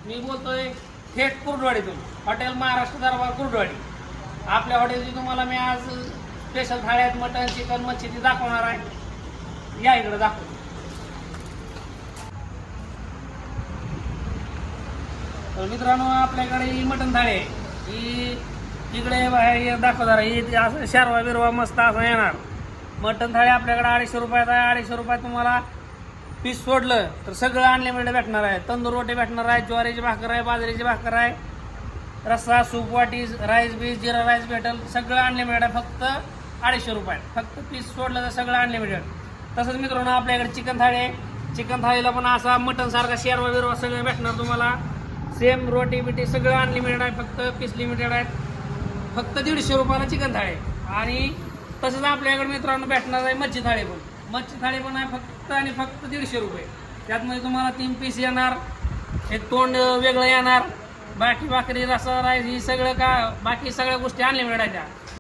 मी बोलतोय थेट कुर्डवाडीतून, हॉटेल महाराष्ट्र दरबार कुर्डवाडी. आपल्या हॉटेलची तुम्हाला मी आज स्पेशल थाळ्यात मटन, चिकन, मच्छी ती दाखवणार आहे. या इकडे दाखवतो. तर मित्रांनो, आपल्याकडे ही मटन थाळी आहे. ही इकडे बाहेर दाखवणार आहे. ही असं शारवा बिरवा मस्त असं येणार. मटन थाळी आपल्याकडे 250 रुपयात आहे. 250 रुपयात तुम्हाला पीस सोडलं तर सगळं अनलिमिटेड भेटणार आहे. तंदूर रोटी भेटणार आहे, ज्वारीची भाकर आहे, बाजरीची भाकर आहे, रस्सा, सूप, वाटी, राईस बीस, जिरा राईस भेटेल. सगळं अनलिमिटेड आहे. फक्त 250 रुपयात. फक्त पीस सोडलं तर सगळं अनलिमिटेड. तसंच मित्रांनो, आपल्याकडे चिकन थाळी आहे. चिकन थाळीला पण असा मटन सारखा शेरवा बिरवा सगळं भेटणार तुम्हाला. सेम रोटी बिटी सगळं अनलिमिटेड आहे. फक्त पीस लिमिटेड आहेत. फक्त 150 रुपयाला चिकन थाळी. आणि तसंच आपल्याकडे मित्रांनो भेटणार आहे मच्छी थाळी पण. मच्छी थाळी पण आहे फक्त आणि फक्त 150 रुपये. त्यातमध्ये तुम्हाला 3 पीस येणार, एक तोंड वेगळं येणार, बाकी भाकरी, रस्सा, राईस ही सगळं का बाकी सगळ्या गोष्टी अनलिमिटेड आहेत त्या.